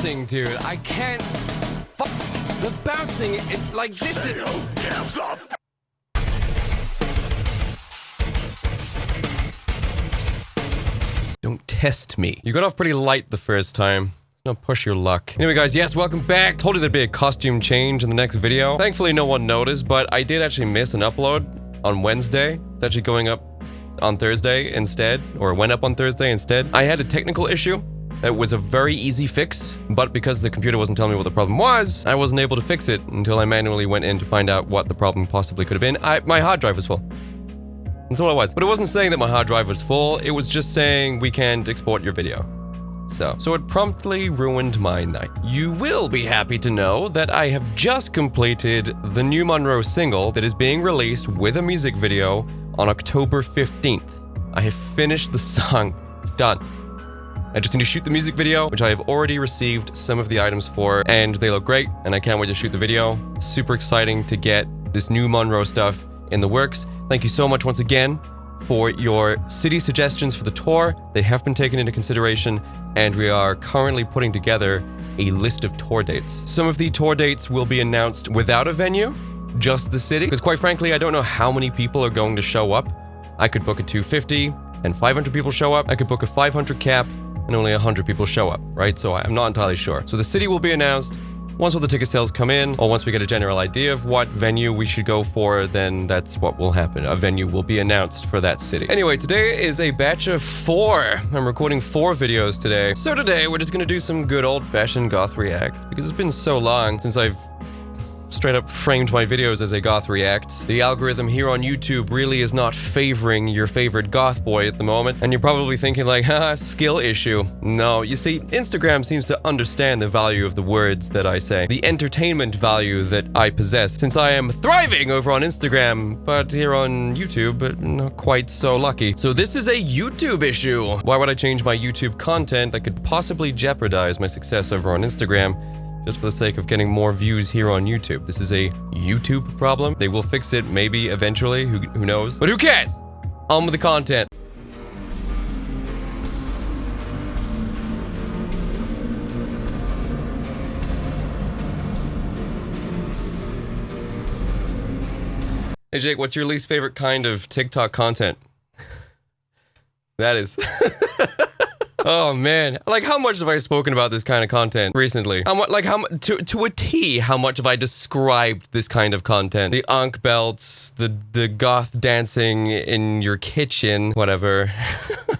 bouncing, dude. I can't. The bouncing, like this is. Hands up! Don't test me. You got off pretty light the first time. No, push your luck. Anyway, guys, yes, welcome back. Told you there'd be a costume change in the next video. Thankfully, no one noticed, but I did actually miss an upload on Wednesday. It's actually going up on Thursday instead, or went up on Thursday instead. I had a technical issue. It was a very easy fix, but because the computer wasn't telling me what the problem was, I wasn't able to fix it until I manually went in to find out what the problem possibly could have been. My hard drive was full. That's all it was. But it wasn't saying that my hard drive was full, it was just saying we can't export your video. So it promptly ruined my night. You will be happy to know that I have just completed the new Monroe single that is being released with a music video on October 15th. I have finished the song. It's done. I just need to shoot the music video, which I have already received some of the items for, and they look great, and I can't wait to shoot the video. Super exciting to get this new Monroe stuff in the works. Thank you so much once again for your city suggestions for the tour. They have been taken into consideration, and we are currently putting together a list of tour dates. Some of the tour dates will be announced without a venue, just the city, because quite frankly, I don't know how many people are going to show up. I could book a 250 and 500 people show up. I could book a 500 cap and only 100 people show up, right? So I'm not entirely sure. So the city will be announced once all the ticket sales come in, or once we get a general idea of what venue we should go for, then that's what will happen. A venue will be announced for that city. Anyway, today is a batch of 4. I'm recording 4 videos today. So today, we're just gonna do some good old-fashioned goth reacts, because it's been so long since I've straight up framed my videos as a goth reacts. The algorithm here on YouTube really is not favoring your favorite goth boy at the moment, and you're probably thinking like, haha, skill issue. No, you see, Instagram seems to understand the value of the words that I say, the entertainment value that I possess, since I am thriving over on Instagram, but here on YouTube, not quite so lucky. So this is a YouTube issue. Why would I change my YouTube content that could possibly jeopardize my success over on Instagram? Just for the sake of getting more views here on YouTube. This is a YouTube problem. They will fix it maybe eventually, who knows? But who cares? On with the content. Hey Jake, what's your least favorite kind of TikTok content? That is... Oh man, like how much have I spoken about this kind of content recently? To a T, how much have I described this kind of content? The ankh belts, the goth dancing in your kitchen, whatever.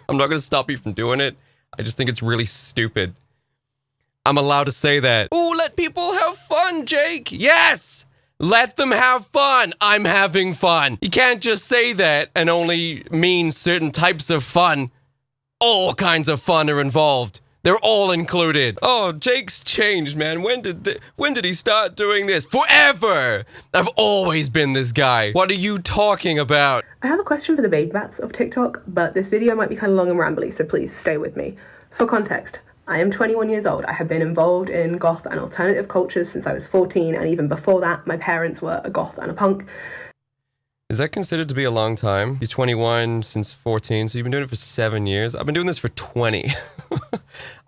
I'm not gonna stop you from doing it. I just think it's really stupid. I'm allowed to say that. Ooh, let people have fun, Jake. Yes! Let them have fun. I'm having fun. You can't just say that and only mean certain types of fun. All kinds of fun are involved. They're all included. Oh, Jake's changed, man. When did he start doing this? Forever! I've always been this guy. What are you talking about? I have a question for the baby bats of TikTok, but this video might be kind of long and rambly, so please stay with me. For context, I am 21 years old. I have been involved in goth and alternative cultures since I was 14, and even before that, my parents were a goth and a punk. Is that considered to be a long time? You're 21 since 14, so you've been doing it for 7 years. I've been doing this for 20.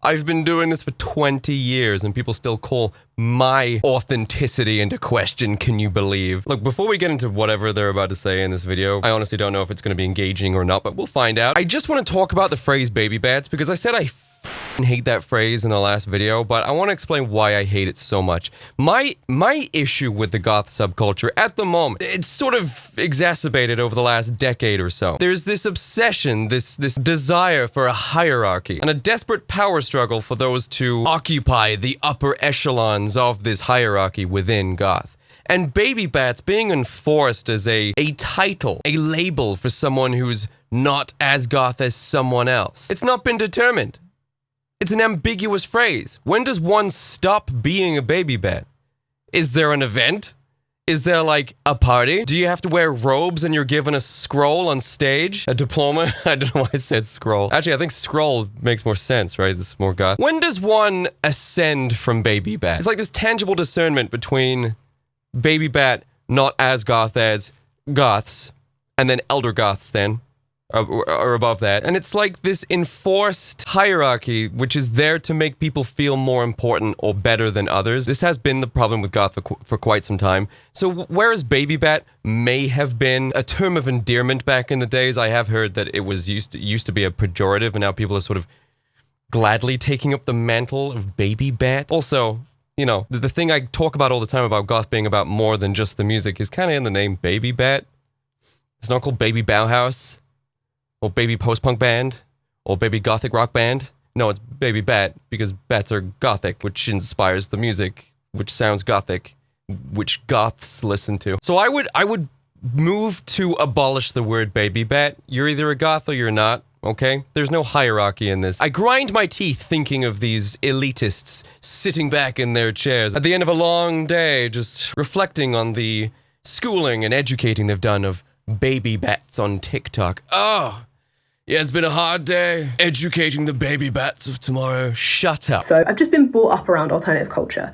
I've been doing this for 20 years, and people still call my authenticity into question, can you believe? Look, before we get into whatever they're about to say in this video, I honestly don't know if it's going to be engaging or not, but we'll find out. I just want to talk about the phrase baby bats, because I said I hate that phrase in the last video, but I want to explain why I hate it so much. My issue with the goth subculture at the moment, it's sort of exacerbated over the last decade or so. There's this obsession, this desire for a hierarchy, and a desperate power struggle for those to occupy the upper echelons of this hierarchy within goth. And baby bats being enforced as a title, a label for someone who's not as goth as someone else. It's not been determined. It's an ambiguous phrase. When does one stop being a baby bat? Is there an event? Is there like a party? Do you have to wear robes and you're given a scroll on stage? A diploma? I don't know why I said scroll. Actually, I think scroll makes more sense, right? This is more goth. When does one ascend from baby bat? It's like this tangible discernment between baby bat, not as goth as goths, and then elder goths then. or above that. And it's like this enforced hierarchy, which is there to make people feel more important or better than others. This has been the problem with goth for quite some time. So whereas baby bat may have been a term of endearment back in the days, I have heard that it was used to be a pejorative, and now people are sort of gladly taking up the mantle of baby bat. Also, you know, the thing I talk about all the time about goth being about more than just the music is kind of in the name baby bat. It's not called baby Bauhaus, or baby post-punk band, or baby gothic rock band. No, it's baby bat, because bats are gothic, which inspires the music, which sounds gothic, which goths listen to. So I would move to abolish the word baby bat. You're either a goth or you're not, okay? There's no hierarchy in this. I grind my teeth thinking of these elitists sitting back in their chairs at the end of a long day, just reflecting on the schooling and educating they've done of baby bats on TikTok. Oh, yeah, it's been a hard day educating the baby bats of tomorrow. Shut up. So I've just been brought up around alternative culture,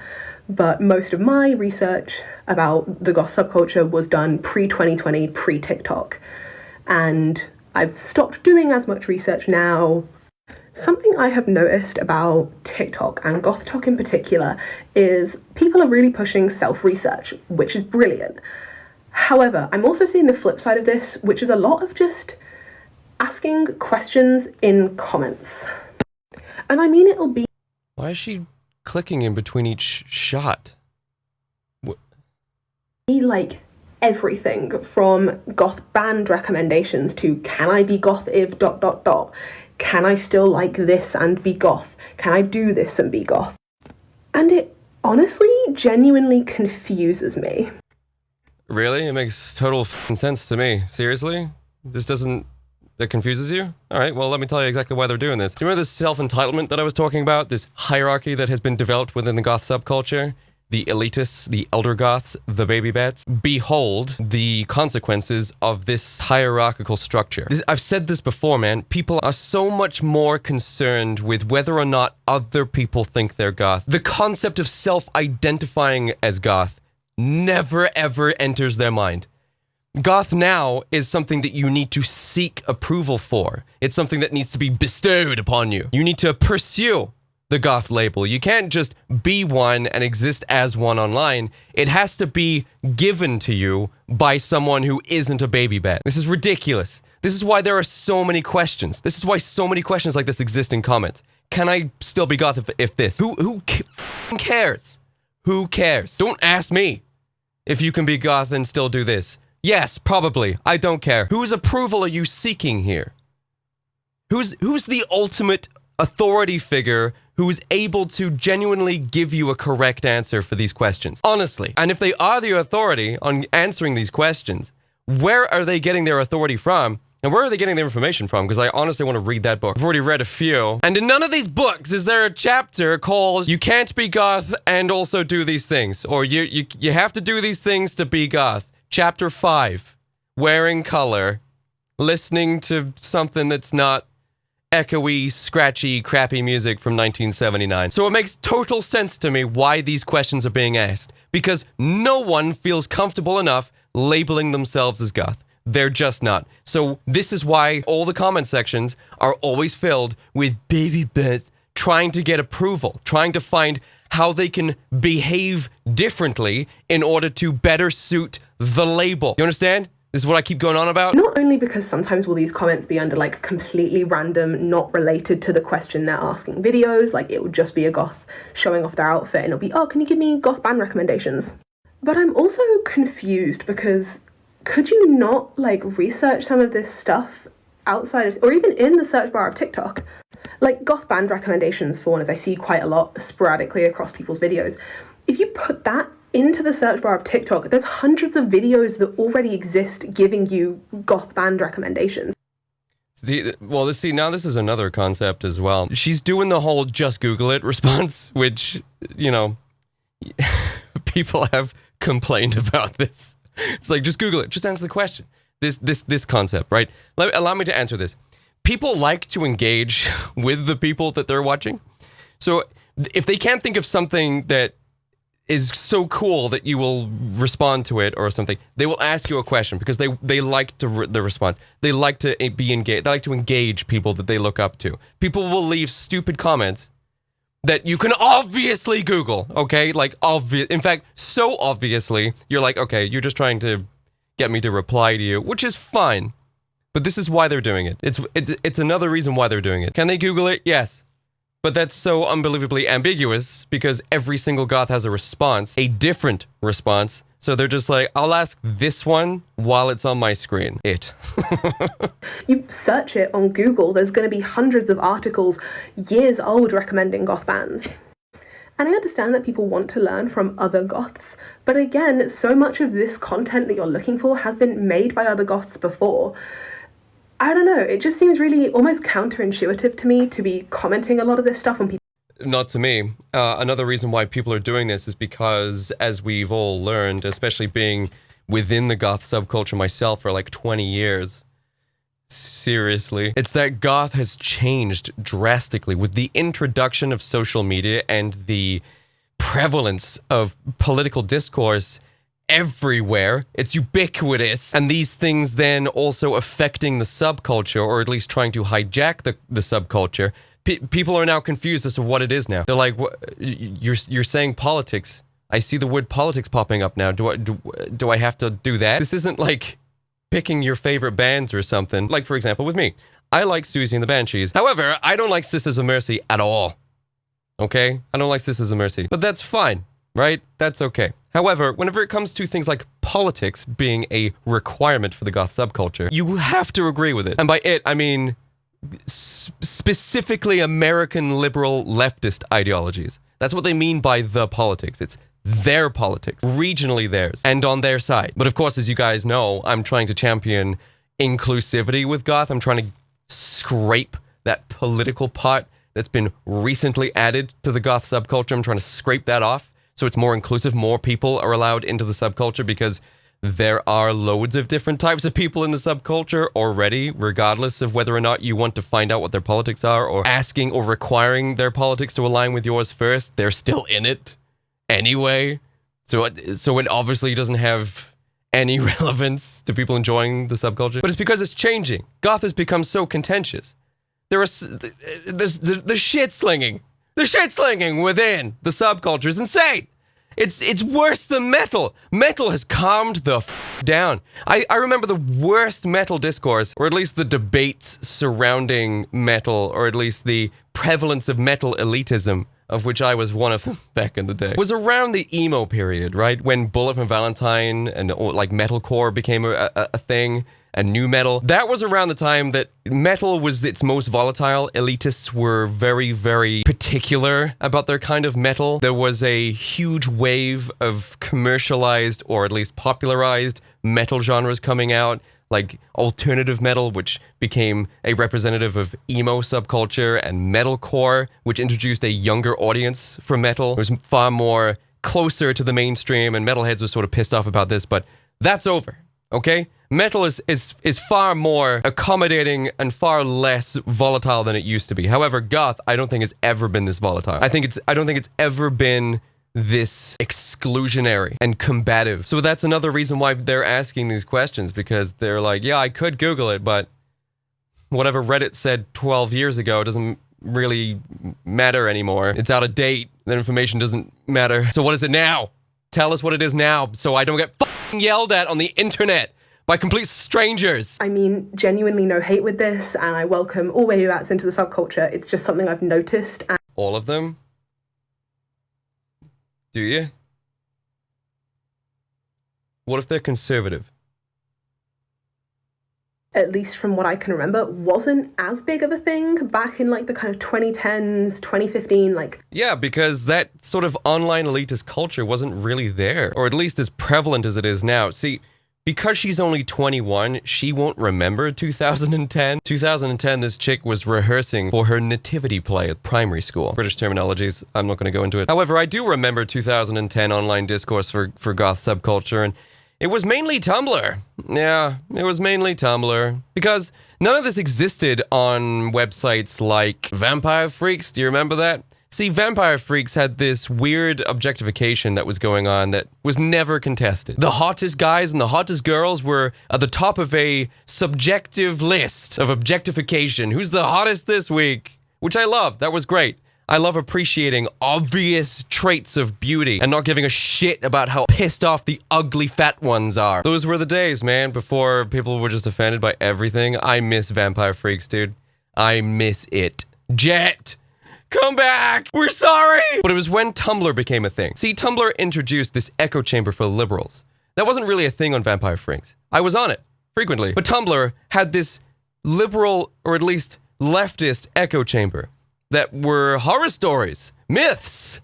but most of my research about the goth subculture was done pre-2020, pre-TikTok. And I've stopped doing as much research now. Something I have noticed about TikTok and goth talk in particular is people are really pushing self-research, which is brilliant. However, I'm also seeing the flip side of this, which is a lot of just asking questions in comments. And I mean, it'll be... Why is she clicking in between each shot? Like everything from goth band recommendations to can I be goth if ... Can I still like this and be goth? Can I do this and be goth? And it honestly genuinely confuses me. Really? It makes total sense to me. Seriously? That confuses you? Alright, well let me tell you exactly why they're doing this. Do you remember this self-entitlement that I was talking about? This hierarchy that has been developed within the goth subculture? The elitists, the elder goths, the baby bats. Behold the consequences of this hierarchical structure. I've said this before, man. People are so much more concerned with whether or not other people think they're goth. The concept of self-identifying as goth never ever enters their mind. Goth now is something that you need to seek approval for. It's something that needs to be bestowed upon you. You need to pursue the goth label. You can't just be one and exist as one online. It has to be given to you by someone who isn't a baby bat. This is ridiculous. This is why there are so many questions. This is why so many questions like this exist in comments. Can I still be goth if this? Who cares? Who cares? Don't ask me if you can be goth and still do this. Yes, probably. I don't care. Whose approval are you seeking here? Who's the ultimate authority figure who's able to genuinely give you a correct answer for these questions? Honestly. And if they are the authority on answering these questions, where are they getting their authority from? And where are they getting their information from? Because I honestly want to read that book. I've already read a few. And in none of these books is there a chapter called You Can't Be Goth and Also Do These Things. Or you have to do these things to be goth. Chapter 5. Wearing color. Listening to something that's not echoey, scratchy, crappy music from 1979. So it makes total sense to me why these questions are being asked. Because no one feels comfortable enough labeling themselves as goth. They're just not. So this is why all the comment sections are always filled with baby bats trying to get approval, trying to find how they can behave differently in order to better suit the label. You understand? This is what I keep going on about. Not only because sometimes will these comments be under like completely random, not related to the question they're asking videos, like it would just be a goth showing off their outfit and it'll be, oh, can you give me goth band recommendations? But I'm also confused because could you not like research some of this stuff outside of, or even in the search bar of TikTok? Like goth band recommendations, for one, as I see quite a lot sporadically across people's videos. If you put that into the search bar of TikTok, there's hundreds of videos that already exist giving you goth band recommendations. Now this is another concept as well. She's doing the whole just Google it response, which, you know, people have complained about this. It's like, just Google it, just answer the question. This concept, right? Allow me to answer this. People like to engage with the people that they're watching. So if they can't think of something that is so cool that you will respond to it or something. They will ask you a question because they like the response. They like to be engaged. They like to engage people that they look up to. People will leave stupid comments that you can obviously Google, okay? Like, in fact, so obviously, you're like, okay, you're just trying to get me to reply to you, which is fine. But this is why they're doing it. It's another reason why they're doing it. Can they Google it? Yes. But that's so unbelievably ambiguous because every single goth has a response, a different response. So they're just like, I'll ask this one while it's on my screen. You search it on Google, there's going to be hundreds of articles, years old, recommending goth bands. And I understand that people want to learn from other goths, but again, so much of this content that you're looking for has been made by other goths before. I don't know, it just seems really almost counterintuitive to me to be commenting a lot of this stuff on people. Not to me. Another reason why people are doing this is because, as we've all learned, especially being within the goth subculture myself for like 20 years, seriously, it's that goth has changed drastically with the introduction of social media and the prevalence of political discourse everywhere. It's ubiquitous, and these things then also affecting the subculture, or at least trying to hijack the subculture. People are now confused as to what it is now. They're like, you're saying politics. I see the word politics popping up now. Do I have to do that? This isn't like picking your favorite bands or something. Like, for example, with me, I like Susie and the Banshees. However, I don't like Sisters of Mercy at all. Okay? I don't like Sisters of Mercy. But that's fine, right? That's okay. However, whenever it comes to things like politics being a requirement for the goth subculture, you have to agree with it. And by it, I mean specifically American liberal leftist ideologies. That's what they mean by the politics. It's their politics, regionally theirs, and on their side. But of course, as you guys know, I'm trying to champion inclusivity with goth. I'm trying to scrape that political pot that's been recently added to the goth subculture. I'm trying to scrape that off so it's more inclusive. More people are allowed into the subculture because there are loads of different types of people in the subculture already, regardless of whether or not you want to find out what their politics are or asking or requiring their politics to align with yours first. They're still in it anyway. So it obviously doesn't have any relevance to people enjoying the subculture. But it's because it's changing. Goth has become so contentious. There's the shit slinging. The shit slinging within the subculture is insane. It's worse than metal. Metal has calmed the down. I remember the worst metal discourse, or at least the debates surrounding metal, or at least the prevalence of metal elitism, of which I was one of them back in the day, was around the emo period, right? When Bullet for Valentine and like metalcore became a thing, and new metal. That was around the time that metal was its most volatile. Elitists were very, very particular about their kind of metal. There was a huge wave of commercialized, or at least popularized, metal genres coming out, like alternative metal, which became a representative of emo subculture, and metalcore, which introduced a younger audience for metal. It was far more closer to the mainstream, and metalheads were sort of pissed off about this, but that's over, okay? Metal is far more accommodating and far less volatile than it used to be. However, goth, I don't think it's ever been this volatile. I don't think it's ever been this exclusionary and combative. So that's another reason why they're asking these questions, because they're like, yeah, I could Google it, but whatever Reddit said 12 years ago doesn't really matter anymore. It's out of date. That information doesn't matter. So what is it now? Tell us what it is now, so I don't get fucking yelled at on the internet by complete strangers. I mean, genuinely no hate with this, and I welcome all wave bats into the subculture. It's just something I've noticed. All of them? Do you? What if they're conservative? At least from what I can remember, wasn't as big of a thing back in like the kind of 2010s, 2015, like... Yeah, because that sort of online elitist culture wasn't really there, or at least as prevalent as it is now. See, because she's only 21, she won't remember 2010. 2010, this chick was rehearsing for her nativity play at primary school. British terminologies, I'm not going to go into it. However, I do remember 2010 online discourse for goth subculture, and it was mainly Tumblr. Yeah, it was mainly Tumblr. Because none of this existed on websites like Vampire Freaks. Do you remember that? See, vampire freaks had this weird objectification that was going on that was never contested. The hottest guys and the hottest girls were at the top of a subjective list of objectification. Who's the hottest this week? Which I love. That was great. I love appreciating obvious traits of beauty and not giving a shit about how pissed off the ugly fat ones are. Those were the days, man, before people were just offended by everything. I miss vampire freaks, dude. I miss it. Jet! Come back! We're sorry! But it was when Tumblr became a thing. See, Tumblr introduced this echo chamber for liberals. That wasn't really a thing on vampire freaks. I was on it, frequently. But Tumblr had this liberal, or at least leftist echo chamber that were horror stories, myths,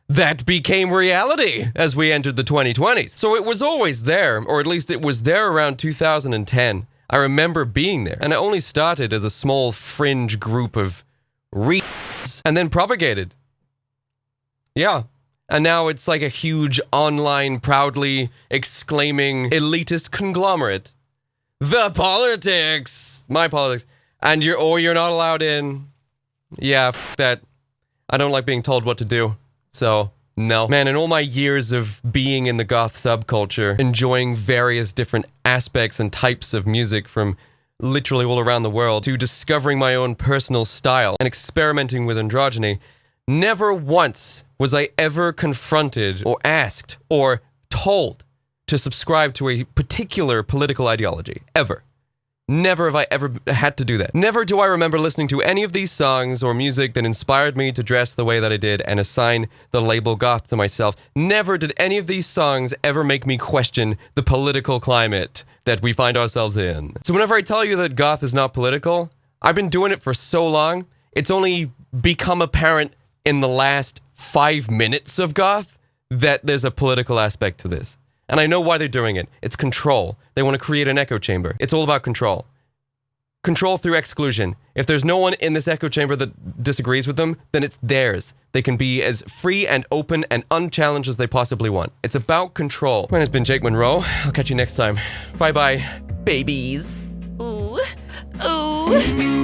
that became reality as we entered the 2020s. So it was always there, or at least it was there around 2010. I remember being there, and it only started as a small fringe group of and then propagated. Yeah. And now it's like a huge online, proudly exclaiming elitist conglomerate. The politics! My politics. And you're not allowed in. Yeah, that. I don't like being told what to do. So, no. Man, in all my years of being in the goth subculture, enjoying various different aspects and types of music from literally all around the world, to discovering my own personal style and experimenting with androgyny, never once was I ever confronted or asked or told to subscribe to a particular political ideology. Ever. Never have I ever had to do that. Never do I remember listening to any of these songs or music that inspired me to dress the way that I did and assign the label goth to myself. Never did any of these songs ever make me question the political climate that we find ourselves in. So whenever I tell you that goth is not political, I've been doing it for so long, it's only become apparent in the last 5 minutes of goth that there's a political aspect to this. And I know why they're doing it. It's control. They want to create an echo chamber. It's all about control. Control through exclusion. If there's no one in this echo chamber that disagrees with them, then it's theirs. They can be as free and open and unchallenged as they possibly want. It's about control. My name's been Jake Monroe. I'll catch you next time. Bye-bye, babies. Ooh. Ooh.